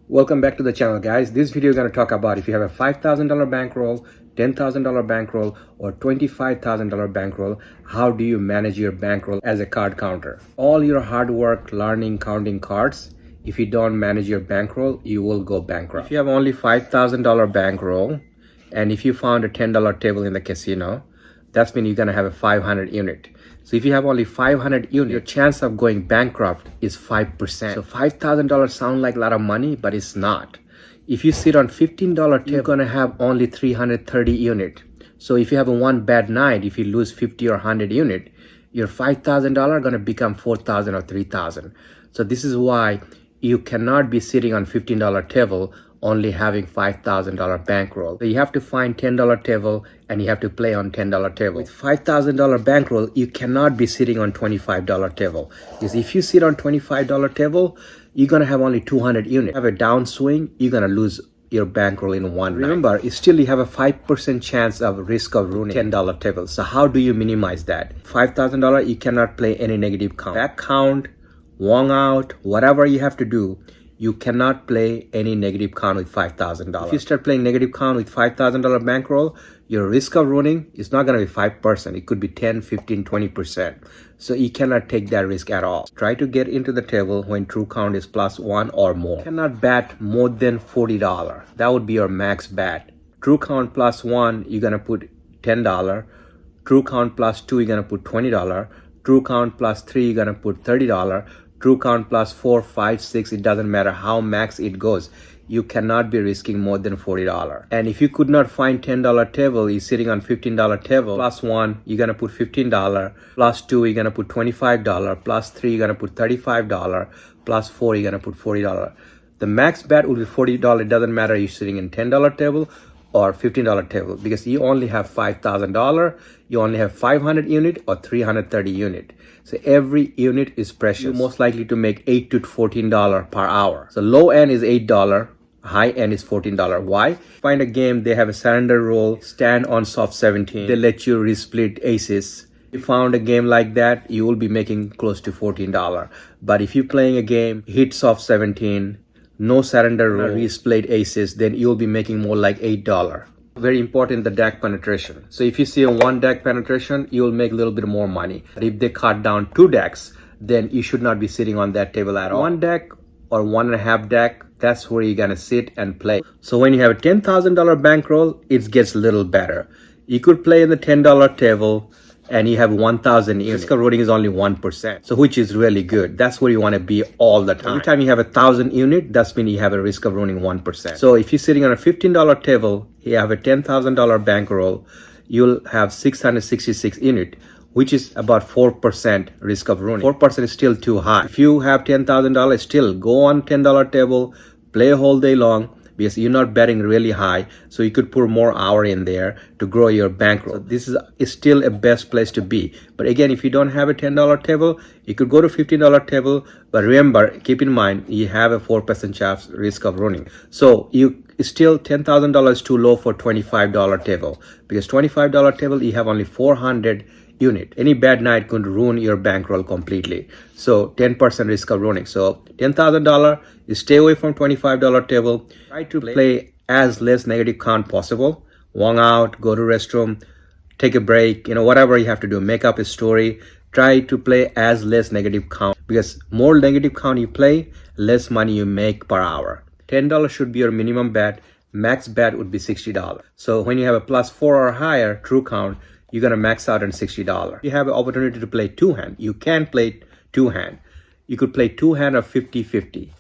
Welcome back to the channel, guys. This video is going to talk about if you have a $5,000 bankroll, $10,000 bankroll, or $25,000 bankroll, how do you manage your bankroll as a card counter? All your hard work learning counting cards, if you don't manage your bankroll, you will go bankrupt. If you have only $5,000 bankroll, and if you found a $10 table in the casino, that's mean you're going to have a 500 unit. So if you have only 500 units, your chance of going bankrupt is 5%. So $5,000 sound like a lot of money, but it's not. If you sit on $15 table, you're going to have only 330 unit. So if you have a one bad night, if you lose 50 or 100 unit, your $5,000 going to become 4,000 or 3,000. So this is why you cannot be sitting on $15 table only having $5,000 bankroll. So you have to find $10 table and you have to play on $10 table. With $5,000 bankroll, you cannot be sitting on $25 table. Because if you sit on $25 table, you're gonna have only 200 units. Have a downswing, you're gonna lose your bankroll in one night. Remember, still you have a 5% chance of risk of ruining $10 table. So how do you minimize that? $5,000, you cannot play any negative count. Back count, wong out, whatever you have to do, you cannot play any negative count with $5,000. If you start playing negative count with $5,000 bankroll, your risk of ruining is not going to be 5%. It could be 10, 15, 20%. So you cannot take that risk at all. Try to get into the table when true count is +1 or more. You cannot bet more than $40. That would be your max bet. True count +1, you're going to put $10. True count +2, you're going to put $20. True count +3, you're going to put $30. True count +4, 5, 6, it doesn't matter how max it goes. You cannot be risking more than $40. And if you could not find $10 table, you're sitting on $15 table, +1, you're gonna put $15, +2, you're gonna put $25, +3, you're gonna put $35, +4, you're gonna put $40. The max bet will be $40. It doesn't matter you're sitting in $10 table or $15 table, because you only have $5,000, you only have 500 unit or 330 unit. So every unit is precious. You're most likely to make $8 to $14 per hour. So low end is $8, high end is $14. Why? Find a game, they have a surrender roll, stand on soft 17. They let you resplit aces. If you found a game like that, you will be making close to $14. But if you're playing a game, hit soft 17, no surrender roll, resplit aces, then you'll be making more like $8. Very important, the deck penetration. So if you see a one deck penetration, you'll make a little bit more money. But if they cut down 2 decks, then you should not be sitting on that table at all. One deck or 1.5 deck, that's where you're gonna sit and play. So when you have a $10,000 bankroll, it gets a little better. You could play in the $10 table and you have 1,000 units. Risk of ruining is only 1%, so which is really good. That's where you want to be all the time. Every time you have 1,000 unit, that's mean you have a risk of ruining 1%. So if you're sitting on a $15 table, you have a $10,000 bankroll, you'll have 666 unit, which is about 4% risk of ruining. 4% is still too high. If you have $10,000, still go on $10 table, play a whole day long, because you're not betting really high, so you could put more hour in there to grow your bankroll. So this is still a best place to be. But again, if you don't have a $10 table, you could go to $15 table, but remember, keep in mind, you have a 4% chance risk of ruining. So you still, $10,000 is too low for $25 table, because $25 table, you have only 400 unit. Any bad night could ruin your bankroll completely. So 10% risk of ruining. So $10,000, you stay away from $25 table. Try to play as less negative count possible. Wong out, go to restroom, take a break, whatever you have to do, make up a story. Try to play as less negative count, because more negative count you play, less money you make per hour. $10 should be your minimum bet. Max bet would be $60. So when you have a +4 or higher true count, you're gonna max out on $60. You have an opportunity to play 2-hand. You can play 2-hand. You could play 2-hand of 50-50.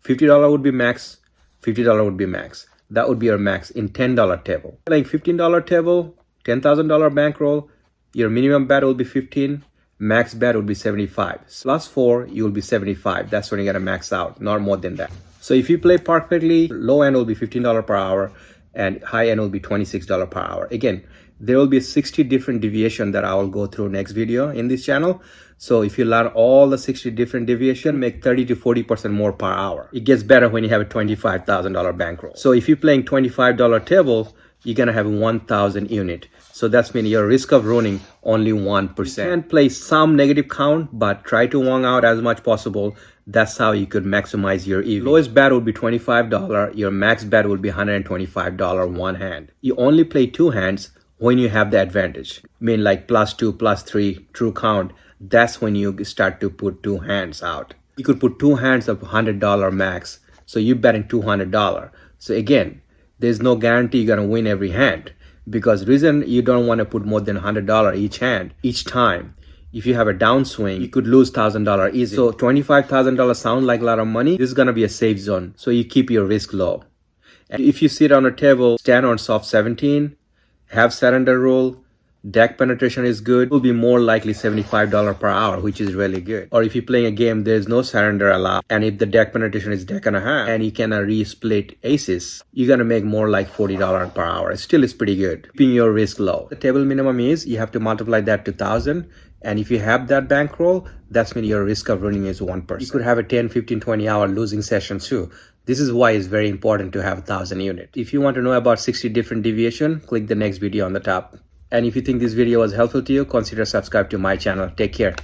$50 would be max, $50 would be max. That would be your max in $10 table. Playing $15 table, $10,000 bankroll, your minimum bet will be 15, max bet would be 75. +4, you will be 75. That's when you're gonna max out, not more than that. So if you play perfectly, low end will be $15 per hour and high end will be $26 per hour. Again, there will be 60 different deviation that I will go through next video in this channel. So if you learn all the 60 different deviation, make 30 to 40% more per hour. It gets better when you have a $25,000 bankroll. So if you're playing $25 table, you're gonna have 1,000 unit. So that's mean your risk of ruining only 1%. You can play some negative count, but try to wong out as much possible. That's how you could maximize your EV. Lowest bet would be $25. Your max bet would be $125 one hand. You only play two hands when you have the advantage. I mean, like +2, +3, true count. That's when you start to put two hands out. You could put two hands of $100 max. So you're betting $200. So again, there's no guarantee you're gonna win every hand, because reason you don't want to put more than $100 each hand each time. If you have a downswing, you could lose $1,000 easy. So $25,000 sounds like a lot of money. This is gonna be a safe zone, so you keep your risk low. And if you sit on a table, stand on soft 17, have surrender rule, deck penetration is good, will be more likely $75 per hour, which is really good. Or if you're playing a game, there's no surrender allowed, and if the deck penetration is deck and a half, and you can re-split aces, you're gonna make more like $40 per hour. Still is pretty good, keeping your risk low. The table minimum is, you have to multiply that to 1,000, and if you have that bankroll, that's mean your risk of winning is 1%. You could have a 10, 15, 20 hour losing session too. This is why it's very important to have 1,000 units. If you want to know about 60 different deviation, click the next video on the top. And if you think this video was helpful to you, consider subscribe to my channel. Take care.